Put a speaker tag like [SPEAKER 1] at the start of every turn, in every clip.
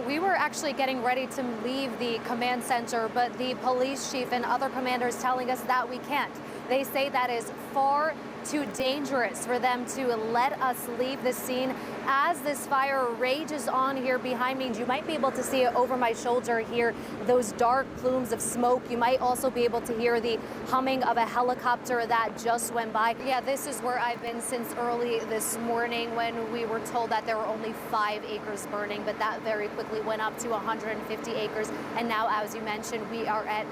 [SPEAKER 1] Kurt, we were actually getting ready to leave the command center, but the police chief and other commanders telling us that we can't. They say that is far too dangerous for them to let us leave the scene as this fire rages on here behind me. You might be able to see it over my shoulder here, those dark plumes of smoke. You might also be able to hear the humming of a helicopter that just went by. Yeah, this is where I've been since early this morning when we were told that there were only 5 acres burning, but that very quickly went up to 150 acres. And now, as you mentioned, we are at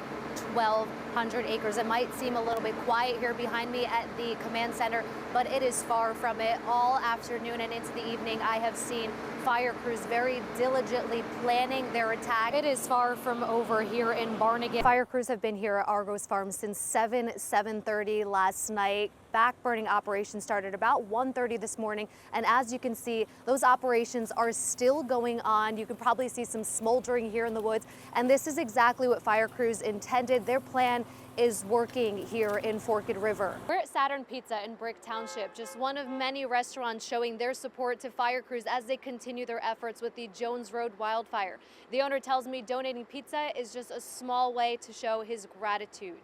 [SPEAKER 1] 1,200 acres. It might seem a little bit quiet here behind me at the command center, but it is far from it. All afternoon and into the evening, I have seen fire crews very diligently planning their attack. It is far from over here in Barnegat. Fire crews have been here at Argos Farm since 7:30 last night. Backburning operations started about 1:30 this morning, and as you can see, those operations are still going on. You can probably see some smoldering here in the woods, and this is exactly what fire crews intended. Their plan is working here in Forked River. We're at Saturn Pizza in Brick Township, just one of many restaurants showing their support to fire crews as they continue their efforts with the Jones Road Wildfire. The owner tells me donating pizza is just a small way to show his gratitude.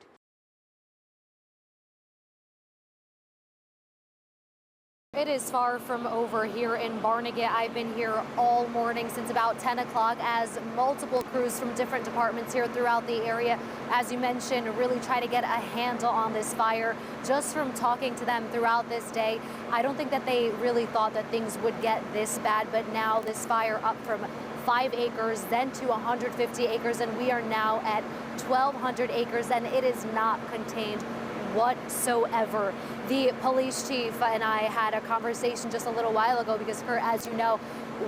[SPEAKER 1] It is far from over here in Barnegat. I've been here all morning since about 10 o'clock as multiple crews from different departments here throughout the area, as you mentioned, really try to get a handle on this fire. Just from talking to them throughout this day, I don't think that they really thought that things would get this bad, but now this fire up from 5 acres, then to 150 acres, and we are now at 1,200 acres, and it is not contained whatsoever. The police chief and I had a conversation just a little while ago because, Kurt, as you know,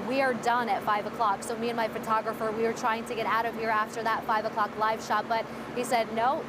[SPEAKER 1] we are done at 5 o'clock. So me and my photographer, we were trying to get out of here after that 5 o'clock live shot, but he said, no,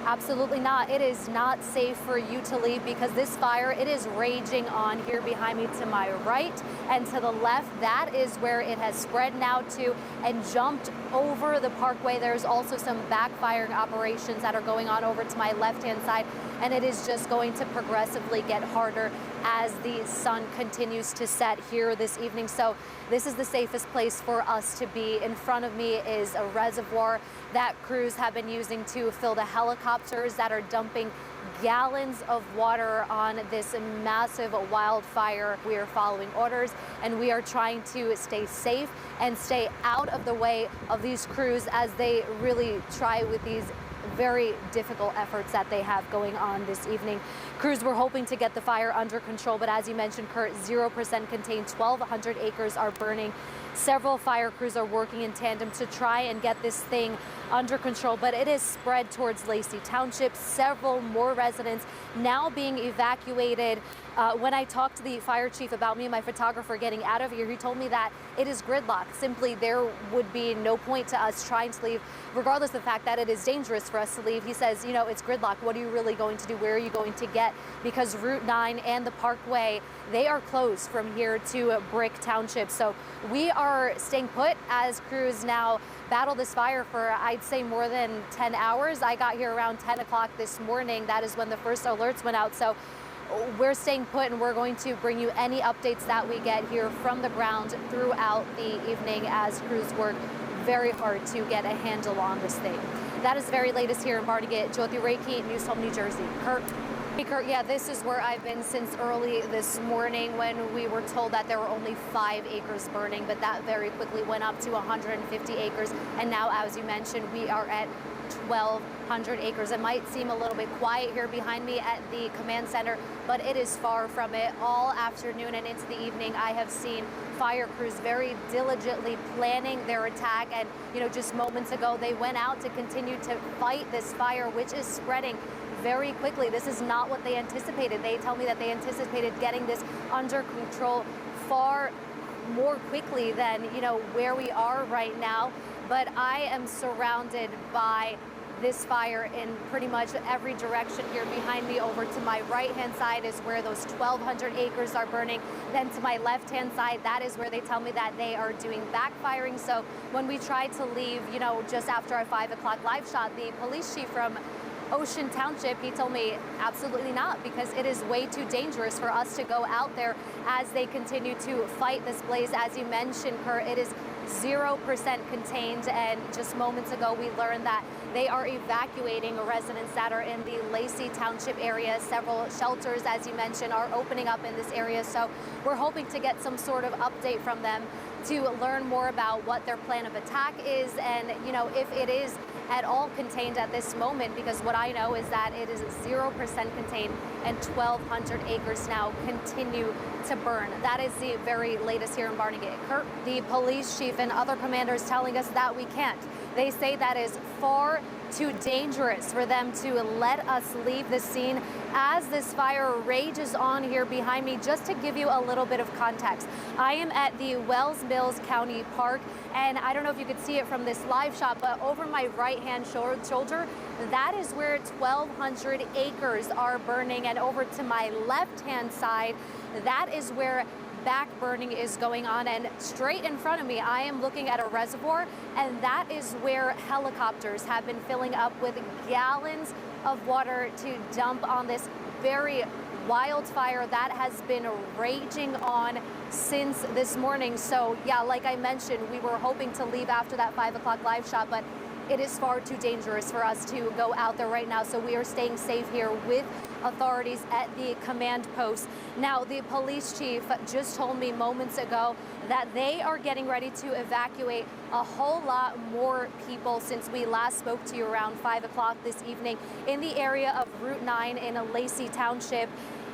[SPEAKER 1] absolutely not. It is not safe for you to leave because this fire, it is raging on here behind me to my right and to the left. That is where it has spread now to and jumped over the parkway. There's also some backfiring operations that are going on over to my left-hand side, and it is just going to progressively get harder as the sun continues to set here this evening. So this is the safest place for us to be. In front of me is a reservoir that crews have been using to fill the helicopters that are dumping gallons of water on this massive wildfire. We are following orders and we are trying to stay safe and stay out of the way of these crews as they really try with these very difficult efforts that they have going on this evening. Crews were hoping to get the fire under control, but as you mentioned, Kurt, 0% contained, 1,200 acres are burning. Several fire crews are working in tandem to try and get this thing under control, but it is spread towards Lacey Township. Several more residents now being evacuated. When I talked to the fire chief about me and my photographer getting out of here, he told me that it is gridlock. Simply, there would be no point to us trying to leave, regardless of the fact that it is dangerous for us to leave. He says, you know, it's gridlock. What are you really going to do? Where are you going to get? Because Route 9 and the Parkway, they are closed from here to Brick Township. So we are staying put as crews now battle this fire for, I'd say, more than 10 hours. I got here around 10 o'clock this morning. That is when the first alerts went out. So we're staying put and we're going to bring you any updates that we get here from the ground throughout the evening as crews work very hard to get a handle on this thing. That is the very latest here in Barnegat. Joti K Rekhi, News Home, New Jersey. Kurt. Hey, Kurt, yeah, this is where I've been since early this morning when we were told that there were only 5 acres burning, but that very quickly went up to 150 acres. And now, as you mentioned, we are at 1,200 acres. It might seem a little bit quiet here behind me at the command center, but it is far from it. All afternoon and into the evening, I have seen fire crews very diligently planning their attack. And, you know, just moments ago, they went out to continue to fight this fire, which is spreading very quickly. This is not what they anticipated. They tell me that they anticipated getting this under control far more quickly than, you know, where we are right now. But I am surrounded by this fire in pretty much every direction here behind me. Over to my right-hand side is where those 1,200 acres are burning. Then to my left-hand side, that is where they tell me that they are doing backfiring. So when we tried to leave, you know, just after our 5 o'clock live shot, the police chief from Ocean Township, he told me absolutely not, because it is way too dangerous for us to go out there as they continue to fight this blaze. As you mentioned, Kurt, it is 0% contained, and just moments ago we learned that they are evacuating residents that are in the Lacey Township area. Several shelters, as you mentioned, are opening up in this area, so we're hoping to get some sort of update from them to learn more about what their plan of attack is, and if it is at all contained at this moment, because what I know is that it is 0% contained and 1,200 acres now continue to burn. That is the very latest here in Barnegat. Kurt, the police chief and other commanders telling us that we can't. They say that is far too dangerous for them to let us leave the scene as this fire rages on here behind me. Just to give you a little bit of context, I am at the Wells Mills County Park, and I don't know if you could see it from this live shot, but over my right-hand shoulder, that is where 1,200 acres are burning, and over to my left-hand side, that is where back burning is going on, and straight in front of me I am looking at a reservoir, and that is where helicopters have been filling up with gallons of water to dump on this very wildfire that has been raging on since this morning. So yeah, like I mentioned, we were hoping to leave after that 5 o'clock live shot, but it is far too dangerous for us to go out there right now. So we are staying safe here with authorities at the command post. Now, the police chief just told me moments ago that they are getting ready to evacuate a whole lot more people since we last spoke to you around 5 o'clock this evening in the area of Route 9 in Lacey Township.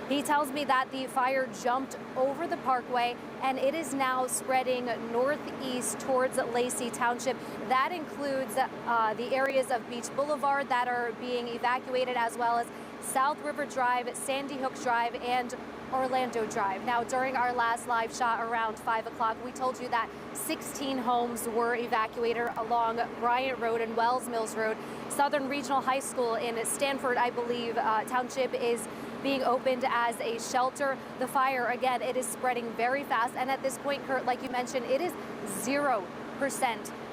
[SPEAKER 1] He tells me that the fire jumped over the parkway and it is now spreading northeast towards Lacey Township. That includes the areas of Beach Boulevard that are being evacuated, as well as South River Drive, Sandy Hook Drive, and Orlando Drive. Now, during our last live shot around 5 o'clock, we told you that 16 homes were evacuated along Bryant Road and Wells Mills Road. Southern Regional High School in Stanford, I believe, Township is being opened as a shelter. The fire, again, it is spreading very fast. And at this point, Kurt, like you mentioned, it is 0%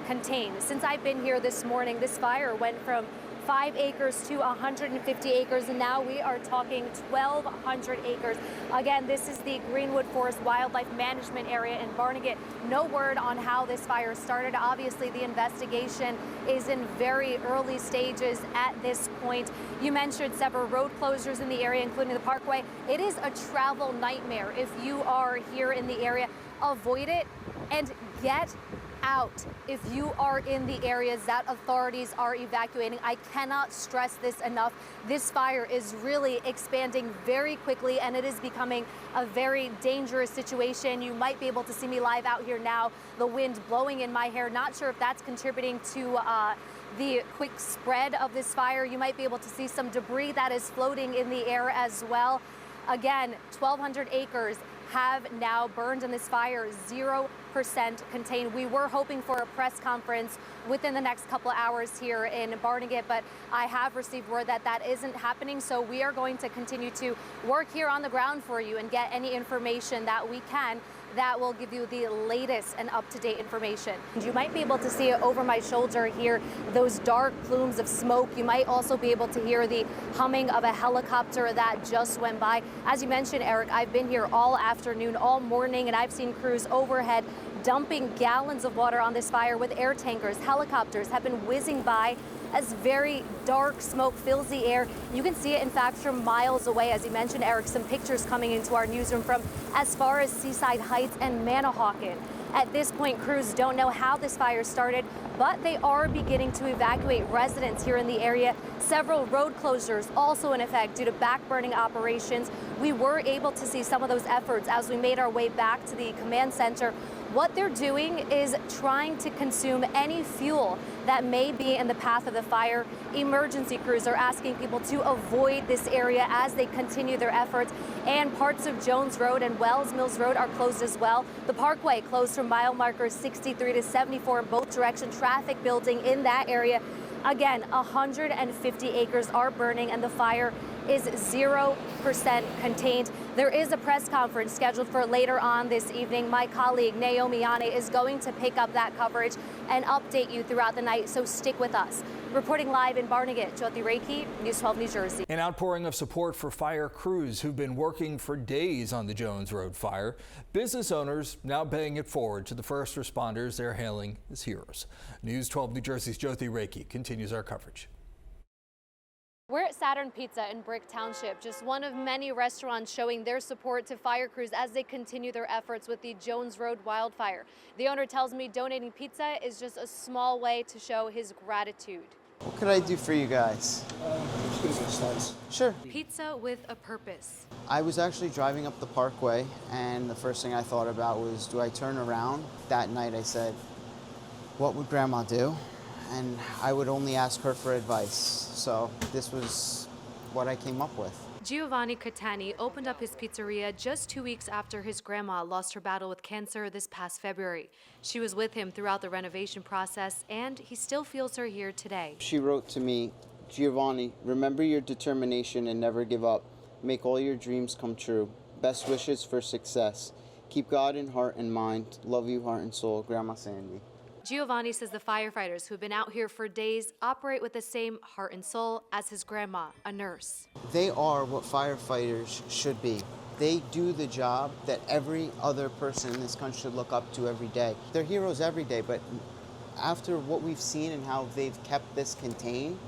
[SPEAKER 1] contained. Since I've been here this morning, this fire went from 5 acres to 150 acres, and now we are talking 1,200 acres. Again, this is the Greenwood Forest Wildlife Management Area in Barnegat. No word on how this fire started. Obviously, the investigation is in very early stages at this point. You mentioned several road closures in the area, including the parkway. It is a travel nightmare. If you are here in the area, avoid it and get out if you are in the areas that authorities are evacuating. I cannot stress this enough. This fire is really expanding very quickly, and it is becoming a very dangerous situation. You might be able to see me live out here now, the wind blowing in my hair. Not sure if that's contributing to the quick spread of this fire. You might be able to see some debris that is floating in the air as well. Again, 1,200 acres have now burned in this fire, 0% contained. We were hoping for a press conference within the next couple of hours here in Barnegat, but I have received word that that isn't happening. So we are going to continue to work here on the ground for you and get any information that we can that will give you the latest and up-to-date information. You might be able to see it over my shoulder here, those dark plumes of smoke. You might also be able to hear the humming of a helicopter that just went by. As you mentioned, Eric, I've been here all afternoon, all morning, and I've seen crews overhead dumping gallons of water on this fire with air tankers. Helicopters have been whizzing by as very dark smoke fills the air. You can see it, in fact, from miles away. As you mentioned, Eric, some pictures coming into our newsroom from as far as Seaside Heights and Manahawkin. At this point, crews don't know how this fire started, but they are beginning to evacuate residents here in the area. Several road closures also in effect due to backburning operations. We were able to see some of those efforts as we made our way back to the command center. What they're doing is trying to consume any fuel that may be in the path of the fire. Emergency crews are asking people to avoid this area as they continue their efforts. And parts of Jones Road and Wells Mills Road are closed as well. The parkway closed from mile markers 63 to 74 in both directions. Traffic building in that area. Again, 150 acres are burning, and the fire is 0% contained. There is a press conference scheduled for later on this evening. My colleague Naomi Yane is going to pick up that coverage and update you throughout the night, so stick with us. Reporting live in Barnegat, Joti K Rekhi, News 12 New Jersey.
[SPEAKER 2] An outpouring of support for fire crews who've been working for days on the Jones Road fire. Business owners now paying it forward to the first responders they're hailing as heroes. News 12 New Jersey's Joti K Rekhi continues our coverage.
[SPEAKER 1] We're at Saturn Pizza in Brick Township, just one of many restaurants showing their support to fire crews as they continue their efforts with the Jones Road Wildfire. The owner tells me donating pizza is just a small way to show his gratitude.
[SPEAKER 3] What could I do for you guys?
[SPEAKER 4] Just give us a slice.
[SPEAKER 3] Sure.
[SPEAKER 1] Pizza with a purpose.
[SPEAKER 3] I was actually driving up the Parkway, and the first thing I thought about was, do I turn around? That night I said, what would Grandma do? And I would only ask her for advice. So this was what I came up with.
[SPEAKER 1] Giovanni Catani opened up his pizzeria just 2 weeks after his grandma lost her battle with cancer this past February. She was with him throughout the renovation process, and he still feels her here today.
[SPEAKER 3] She wrote to me, Giovanni, remember your determination and never give up. Make all your dreams come true. Best wishes for success. Keep God in heart and mind. Love you, heart and soul. Grandma Sandy.
[SPEAKER 1] Giovanni says the firefighters who've been out here for days operate with the same heart and soul as his grandma, a nurse.
[SPEAKER 3] They are what firefighters should be. They do the job that every other person in this country should look up to every day. They're heroes every day, but after what we've seen and how they've kept this contained,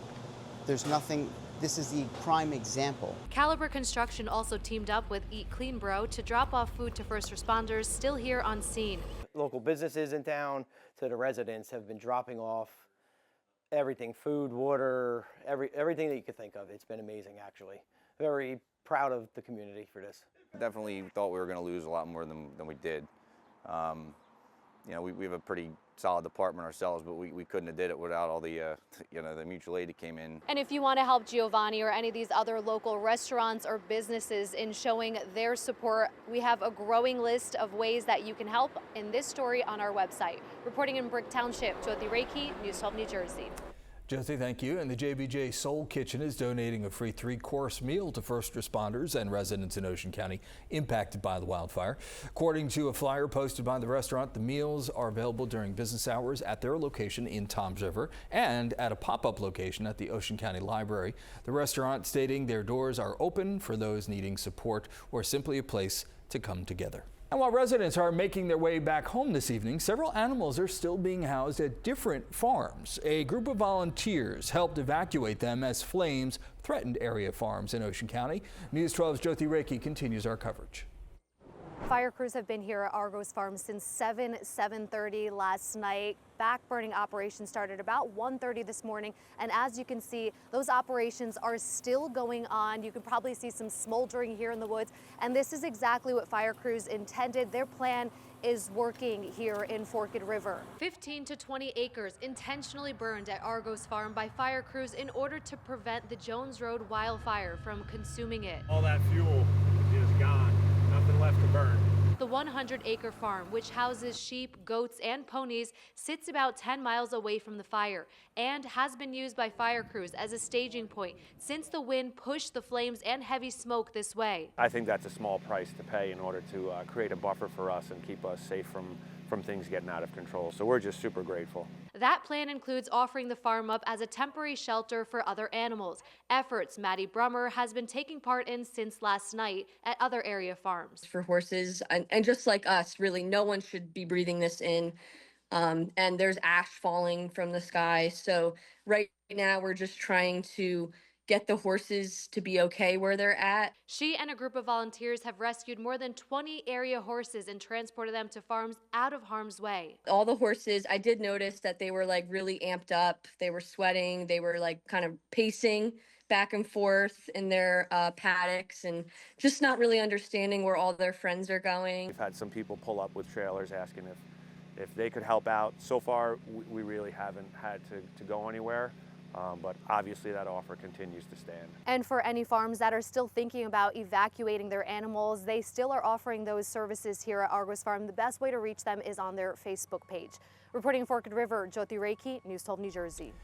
[SPEAKER 3] there's nothing. This is the prime example.
[SPEAKER 1] Caliber Construction also teamed up with Eat Clean Bro to drop off food to first responders still here on scene.
[SPEAKER 5] Local businesses in town to the residents have been dropping off everything, food, water, everything that you could think of. It's been amazing, actually. Very proud of the community for this.
[SPEAKER 6] Definitely thought we were going to lose a lot more than we did. You know, we have a pretty solid department ourselves, but we couldn't have did it without all the, you know, the mutual aid that came in.
[SPEAKER 1] And if you want to help Giovanni or any of these other local restaurants or businesses in showing their support, we have a growing list of ways that you can help in this story on our website. Reporting in Brick Township, Joti K Rekhi, News 12 New Jersey.
[SPEAKER 2] Joti, thank you. And the JBJ Soul Kitchen is donating a free 3-course meal to first responders and residents in Ocean County impacted by the wildfire. According to a flyer posted by the restaurant, the meals are available during business hours at their location in Toms River and at a pop-up location at the Ocean County Library. The restaurant stating their doors are open for those needing support or simply a place to come together. And while residents are making their way back home this evening, several animals are still being housed at different farms. A group of volunteers helped evacuate them as flames threatened area farms in Ocean County. News 12's Joti K Rekhi continues our coverage.
[SPEAKER 1] Fire crews have been here at Argos Farm since 7:30 last night. Backburning operations started about 1:30 this morning, and as you can see, those operations are still going on. You can probably see some smoldering here in the woods, and this is exactly what fire crews intended. Their plan is working here in Forked River. 15 to 20 acres intentionally burned at Argos Farm by fire crews in order to prevent the Jones Road wildfire from consuming it.
[SPEAKER 4] All that fuel is gone. Nothing left to burn.
[SPEAKER 1] The 100-acre farm, which houses sheep, goats, and ponies, sits about 10 miles away from the fire and has been used by fire crews as a staging point since the wind pushed the flames and heavy smoke this way.
[SPEAKER 4] I think that's a small price to pay in order to create a buffer for us and keep us safe from things getting out of control. So we're just super grateful.
[SPEAKER 1] That plan includes offering the farm up as a temporary shelter for other animals. Efforts Maddie Brummer has been taking part in since last night at other area farms.
[SPEAKER 7] For horses, and just like us, really, no one should be breathing this in. And there's ash falling from the sky. So right now we're just trying to get the horses to be okay where they're at.
[SPEAKER 1] She and a group of volunteers have rescued more than 20 area horses and transported them to farms out of harm's way.
[SPEAKER 7] All the horses, I did notice that they were like really amped up. They were sweating. They were like kind of pacing back and forth in their paddocks and just not really understanding where all their friends are going.
[SPEAKER 4] We've had some people pull up with trailers asking if they could help out. So far, we really haven't had to go anywhere. But obviously that offer continues to stand.
[SPEAKER 1] And for any farms that are still thinking about evacuating their animals, they still are offering those services here at Argos Farm. The best way to reach them is on their Facebook page. Reporting in Forked River, Joti K Rekhi, News 12 New Jersey.